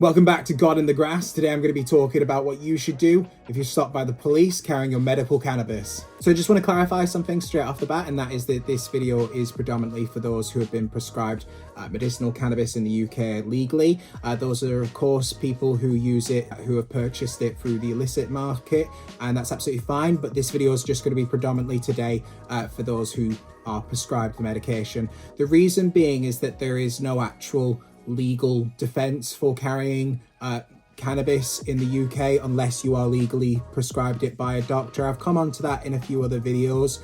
Welcome back to God in the Grass. Today I'm going to be talking about what you should do if you're stopped by the police carrying your medical cannabis. So I just want to clarify something straight off the bat, and that is that this video is predominantly for those who have been prescribed medicinal cannabis in the UK legally. Those are of course people who use it, who have purchased it through the illicit market, and that's absolutely fine. But this video is just going to be predominantly today for those who are prescribed the medication. The reason being is that there is no actual legal defense for carrying cannabis in the UK unless you are legally prescribed it by a doctor. I've come on to that in a few other videos,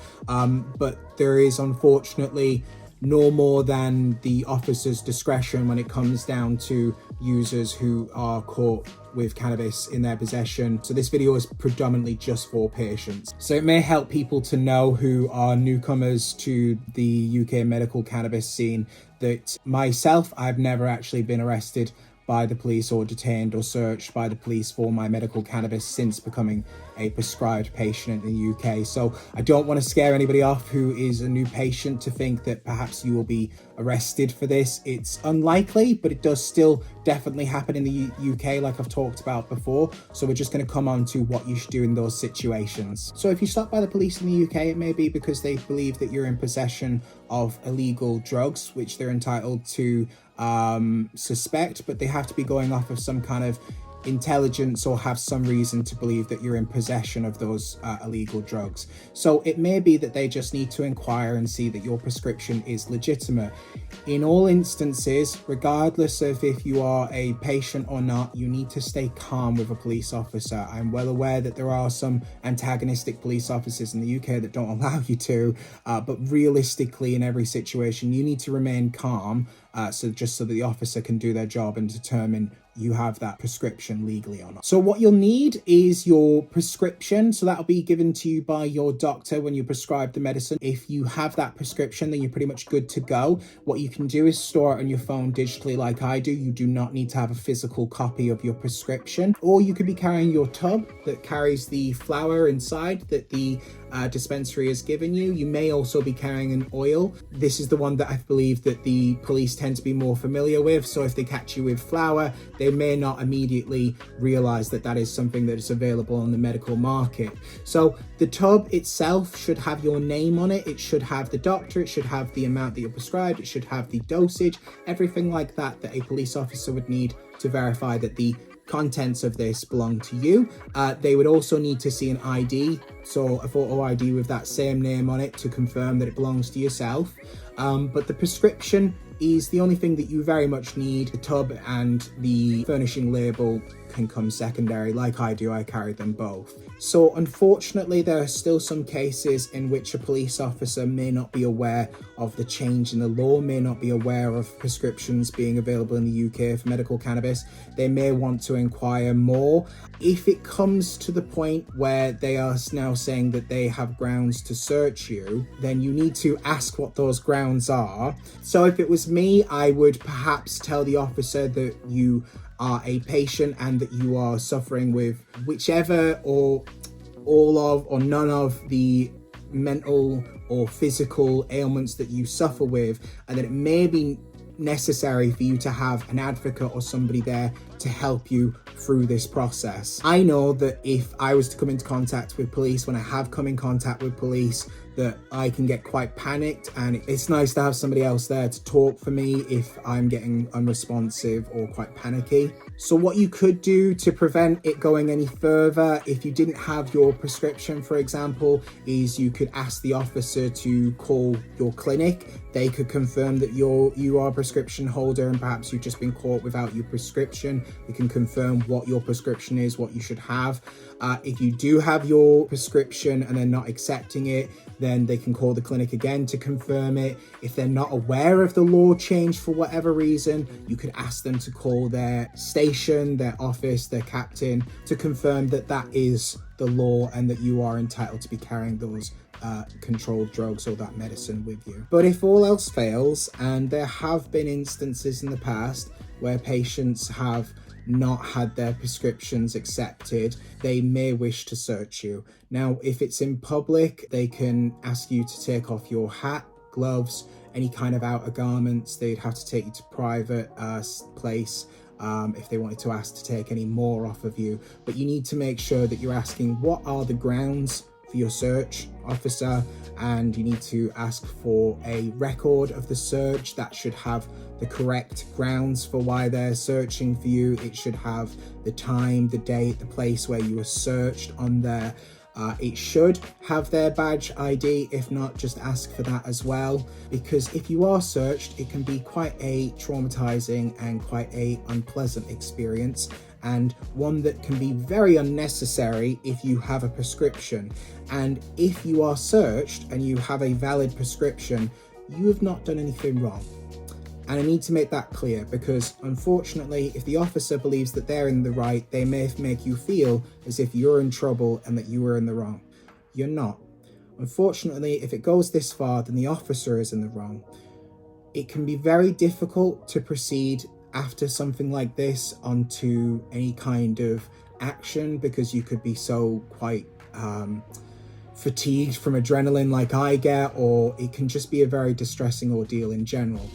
but there is unfortunately no more than the officer's discretion when it comes down to users who are caught with cannabis in their possession. So this video is predominantly just for patients. So it may help people to know who are newcomers to the UK medical cannabis scene that myself, I've never actually been arrested by the police or detained or searched by the police for my medical cannabis since becoming a prescribed patient in the UK. So I don't want to scare anybody off who is a new patient to think that perhaps you will be arrested for this. It's unlikely, but it does still definitely happen in the UK like I've talked about before. So we're just going to come on to what you should do in those situations. So if you stop by the police in the UK, it may be because they believe that you're in possession of illegal drugs, which they're entitled to suspect, but they have to be going off of some kind of intelligence or have some reason to believe that you're in possession of those illegal drugs. So it may be that they just need to inquire and see that your prescription is legitimate. In all instances, regardless of if you are a patient or not, you need to stay calm with a police officer. I'm well aware that there are some antagonistic police officers in the UK that don't allow you to, but realistically in every situation, you need to remain calm so that the officer can do their job and determine you have that prescription legally or not. So what you'll need is your prescription. So that'll be given to you by your doctor when you prescribe the medicine. If you have that prescription, then you're pretty much good to go. What you can do is store it on your phone digitally like I do. You do not need to have a physical copy of your prescription. Or you could be carrying your tub that carries the flower inside that the dispensary has given you. You may also be carrying an oil. This is the one that I believe that the police tend to be more familiar with. So if they catch you with flower, they may not immediately realize that that is something that is available on the medical market. So the tub itself should have your name on it. It should have the doctor. It should have the amount that you're prescribed. It should have the dosage, everything like that a police officer would need to verify that the contents of this belong to you. They would also need to see an ID, so a photo ID with that same name on it to confirm that it belongs to yourself. But the prescription is the only thing that you very much need. The tub and the furnishing label can come secondary. Like I do, I carry them both. So unfortunately, there are still some cases in which a police officer may not be aware of the change in the law, may not be aware of prescriptions being available in the UK for medical cannabis. They may want to inquire more. If it comes to the point where they are now saying that they have grounds to search you, then you need to ask what those grounds are. So if it was me, I would perhaps tell the officer that you are a patient and that you are suffering with whichever or all of or none of the mental or physical ailments that you suffer with, and that it may be necessary for you to have an advocate or somebody there to help you through this process. I know that if I was to come into contact with police, when I have come in contact with police, that I can get quite panicked, and it's nice to have somebody else there to talk for me if I'm getting unresponsive or quite panicky. So what you could do to prevent it going any further, if you didn't have your prescription, for example, is you could ask the officer to call your clinic. They could confirm that you are a prescription holder and perhaps you've just been caught without your prescription. They can confirm what your prescription is, what you should have. If you do have your prescription and they're not accepting it, then they can call the clinic again to confirm it. If they're not aware of the law change for whatever reason, you could ask them to call their station, their office, their captain to confirm that that is the law and that you are entitled to be carrying those controlled drugs or that medicine with you. But if all else fails, and there have been instances in the past where patients have not had their prescriptions accepted, they may wish to search you. Now, if it's in public, they can ask you to take off your hat, gloves, any kind of outer garments. They'd have to take you to private place if they wanted to ask to take any more off of you. But you need to make sure that you're asking what are the grounds for your search, officer, and you need to ask for a record of the search that should have the correct grounds for why they're searching for you. It should have the time, the date, the place where you were searched on there. It should have their badge ID. If not, just ask for that as well, because if you are searched, it can be quite a traumatizing and quite a unpleasant experience, and one that can be very unnecessary if you have a prescription. And if you are searched and you have a valid prescription, you have not done anything wrong. And I need to make that clear, because unfortunately, if the officer believes that they're in the right, they may make you feel as if you're in trouble and that you were in the wrong. You're not. Unfortunately, if it goes this far, then the officer is in the wrong. It can be very difficult to proceed after something like this onto any kind of action, because you could be so quite fatigued from adrenaline like I get, or it can just be a very distressing ordeal in general.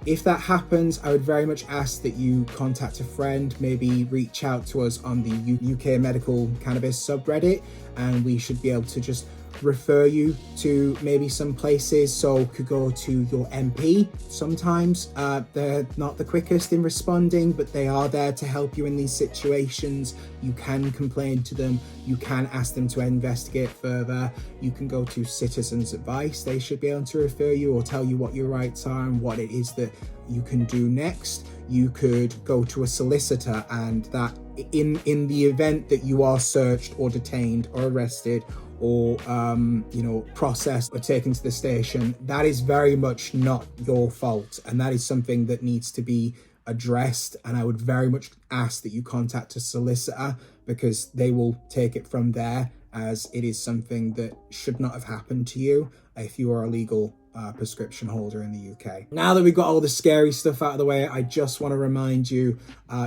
If that happens, I would very much ask that you contact a friend, maybe reach out to us on the UK Medical Cannabis subreddit, and we should be able to just refer you to maybe some places. So could go to your MP. Sometimes they're not the quickest in responding, but they are there to help you in these situations. You can complain to them, you can ask them to investigate further. You can go to Citizens Advice. They should be able to refer you or tell you what your rights are and what it is that you can do next. You could go to a solicitor, and that in the event that you are searched or detained or arrested or processed or taken to the station, that is very much not your fault, and that is something that needs to be addressed. And I would very much ask that you contact a solicitor, because they will take it from there, as it is something that should not have happened to you if you are a legal prescription holder in the UK. Now that we've got all the scary stuff out of the way, I just want to remind you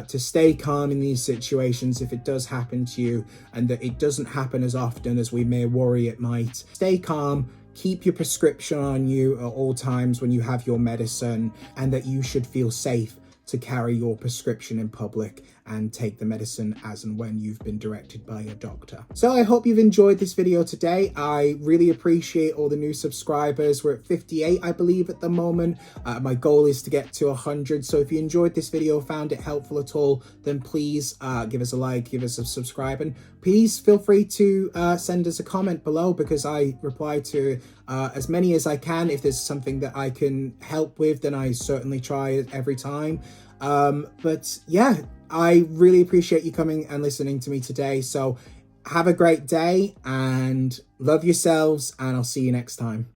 to stay calm in these situations if it does happen to you, and that it doesn't happen as often as we may worry it might. Stay calm, keep your prescription on you at all times when you have your medicine, and that you should feel safe to carry your prescription in public and take the medicine as and when you've been directed by your doctor. So I hope you've enjoyed this video today. I really appreciate all the new subscribers. We're at 58, I believe, at the moment. My goal is to get to 100. So if you enjoyed this video, found it helpful at all, then please give us a like, give us a subscribe, and please feel free to send us a comment below, because I reply to as many as I can. If there's something that I can help with, then I certainly try it every time. But yeah, I really appreciate you coming and listening to me today. So have a great day and love yourselves, and I'll see you next time.